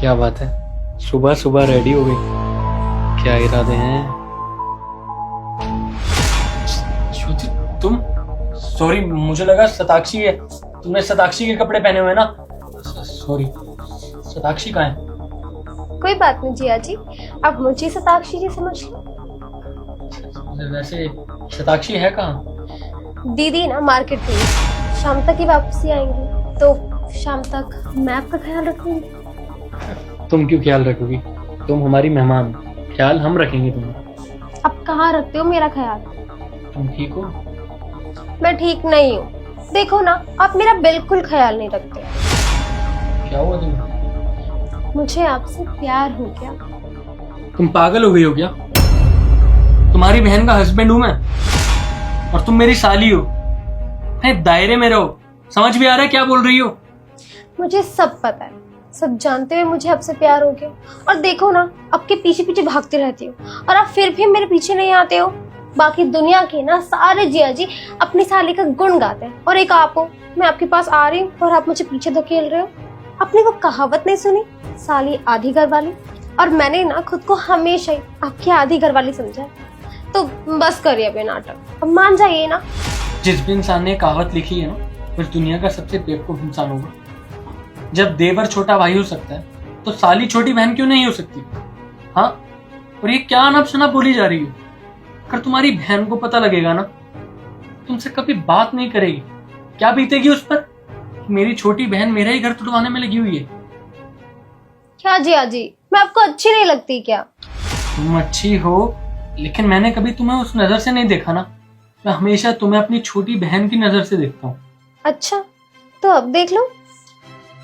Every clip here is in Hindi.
क्या बात है, सुबह सुबह रेडी हो गई, क्या इरादे हैं? श्रुति तुम? सॉरी, मुझे लगा शताक्षी है। तुमने शताक्षी के कपड़े पहने हुए ना। सॉरी, शताक्षी कहाँ है? कोई बात नहीं जिया जी, आप मुझे शताक्षी जी समझ लो। वैसे शताक्षी है कहाँ? दीदी ना मार्केट गई, शाम तक ही वापसी आएंगी, तो शाम तक मैं आपका ख्याल रखूंगी। तुम क्यों ख्याल रखोगी? तुम हमारी मेहमान हो, ख्याल हम रखेंगे तुम्हारा। अब कहाँ रखते हो मेरा ख्याल? तुम ठीक हो? मैं ठीक नहीं हूँ। देखो ना, आप मेरा बिल्कुल ख्याल नहीं रखते। क्या हुआ तुम्हें? मुझे आपसे प्यार हो गया। तुम पागल हो गई हो क्या? तुम्हारी बहन का हस्बैंड हूं मैं, और तुम मेरी साली हो। दायरे में रहो। समझ भी आ रहा है क्या बोल रही हो? मुझे सब पता है, सब जानते हुए मुझे आपसे प्यार हो गया। और देखो ना, आपके पीछे पीछे भागती रहती हो और आप फिर भी मेरे पीछे नहीं आते हो। बाकी दुनिया के ना सारे जिया जी अपनी साली का गुण गाते हैं, और एक आप हो। मैं आपके पास आ रही हूँ और आप मुझे पीछे धकेल रहे हो। आपने वो कहावत नहीं सुनी, साली आधी घर वाली? और मैंने ना खुद को हमेशा ही आपकी आधी घर वाली समझा है। तो बस करिए अब ये नाटक, अब मान जाइए ना। जिस भी इंसान ने कहावत लिखी है ना, उस दुनिया का सबसे बेवकूफ इंसान होगा। जब देवर छोटा भाई हो सकता है, तो साली छोटी बहन क्यों नहीं हो सकती? हाँ, और ये क्या अनब शनब बोली जा रही है? अगर तुम्हारी बहन को पता लगेगा ना, तुमसे कभी बात नहीं करेगी। क्या बीतेगी उस पर? मेरी छोटी बहन मेरा ही घर तुड़वाने में लगी हुई है। क्या जिया जी, मैं आपको अच्छी नहीं लगती क्या? तुम अच्छी हो, लेकिन मैंने कभी तुम्हें उस नजर से नहीं देखा ना। मैं हमेशा तुम्हें अपनी छोटी बहन की नजर से देखता हूँ। अच्छा, तो अब देख लो।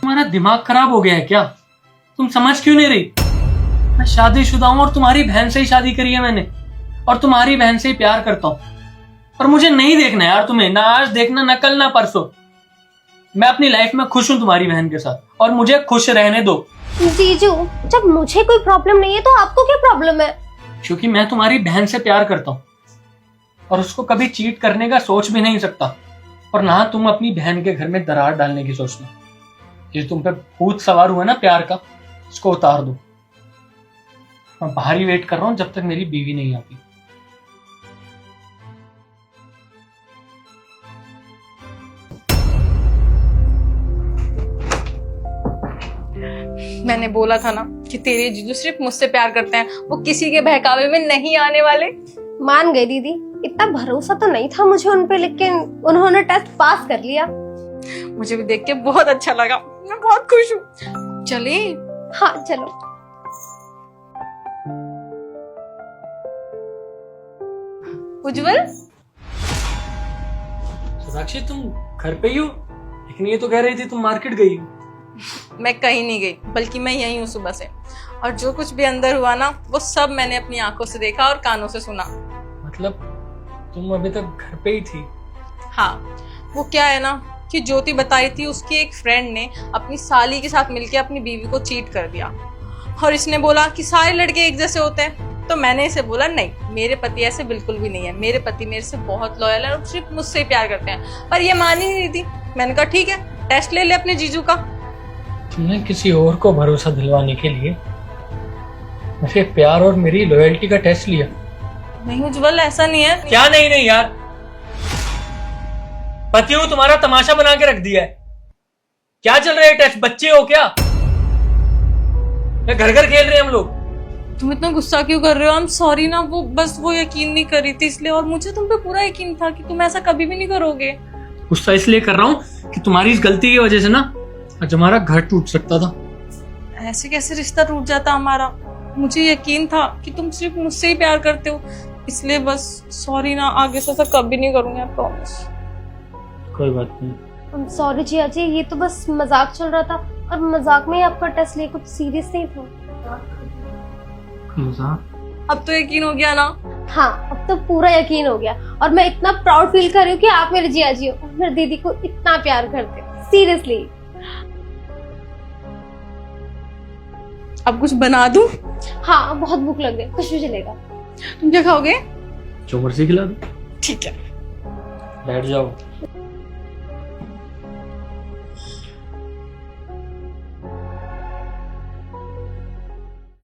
तुम्हारा दिमाग खराब हो गया है क्या? तुम समझ क्यों नहीं रही? मैं शादीशुदा हूं और तुम्हारी बहन से ही शादी करी है मैंने, और तुम्हारी बहन से ही प्यार करता हूँ। और मुझे नहीं देखना यार तुम्हें, ना आज देखना, ना कल, ना परसों। मैं अपनी लाइफ में खुश हूँ तुम्हारी बहन के साथ, और मुझे खुश रहने दो। जीजू, जब मुझे कोई प्रॉब्लम नहीं है तो आपको क्या प्रॉब्लम है? क्योंकि मैं तुम्हारी बहन से प्यार करता हूँ, और उसको कभी चीट करने का सोच भी नहीं सकता। और ना तुम अपनी बहन के घर में दरार डालने की सोचना। ये तुम पे भूत सवार हुआ ना प्यार का, इसको उतार दो। मैं बाहर ही वेट कर रहा हूं जब तक मेरी बीवी नहीं आती। मैंने बोला था ना कि तेरे जीजू सिर्फ मुझसे प्यार करते हैं, वो किसी के बहकावे में नहीं आने वाले। मान गई दीदी, इतना भरोसा तो नहीं था मुझे उन पे, लेकिन उन्होंने टेस्ट पास कर लिया। मुझे भी देख के बहुत अच्छा लगा, मैं बहुत खुश हूँ। चले? हाँ चलो। उज्जवल, साक्षी तुम घर पे ही हो? लेकिन ये तो कह रही थी तुम मार्केट गई। मैं कहीं नहीं गई, बल्कि मैं यही हूँ सुबह से। और जो कुछ भी अंदर हुआ ना, वो सब मैंने अपनी आंखों से देखा और कानों से सुना। मतलब तुम अभी तक घर पे ही थी? हाँ, वो क्या है ना कि ज्योति बताई थी उसकी एक फ्रेंड ने अपनी साली के साथ मिलकर अपनी बीवी को चीट कर दिया। और इसने बोला कि सारे लड़के एक जैसे होते हैं। तो मैंने इसे बोला, नहीं, मेरे पति ऐसे बिल्कुल भी नहीं है। मेरे पति मेरे से बहुत लॉयल है और सिर्फ मुझसे ही प्यार करते हैं। पर ये मान ही नहीं थी। मैंने कहा ठीक है, टेस्ट ले ले अपने जीजू का। तुमने किसी और को भरोसा दिलवाने के लिए मुझे प्यार और मेरी लॉयल्टी का टेस्ट लिया? नहीं उज्जवल, ऐसा नहीं है। क्या नहीं नहीं यार, पति हूं तुम्हारा तमाशा बना के रख दिया है। क्या चल रहा है टेस्ट? बच्चे हो क्या? घर घर खेल रहे हैं हम लोग। तुम इतना गुस्सा क्यों कर रहे हो? आई एम सॉरी ना, वो यकीन नहीं कर रही थी इसलिए, और मुझे तुम पे पूरा यकीन था कि तुम ऐसा कभी भी नहीं करोगे। गुस्सा इसलिए कर रहा हूँ कि तुम्हारी इस गलती की वजह से ना आज हमारा घर टूट सकता था। ऐसे कैसे रिश्ता टूट जाता हमारा? मुझे यकीन था कि तुम सिर्फ मुझसे ही प्यार करते हो, इसलिए बस सॉरी ना, आगे से ऐसा कभी नहीं करूंगी, आई प्रॉमिस। कोई बात नहीं। सॉरी जिया जी, ये तो बस मजाक चल रहा था, और मजाक में ही आपका टेस्ट लिए, कुछ सीरियस नहीं था। अब तो यकीन हो गया ना? हाँ, अब तो पूरा यकीन हो गया, और मैं इतना प्राउड फील कर रही हूँ कि आप मेरे जिया जी हो और मेरी दीदी को इतना प्यार करते हो। सीरियसली। अब कुछ बना दूं? हाँ, बहुत भूख लग रही है, कुछ भी चलेगा। तुम क्या खाओगे? जो मर्जी खिला दो। ठीक है। बैठ जाओ।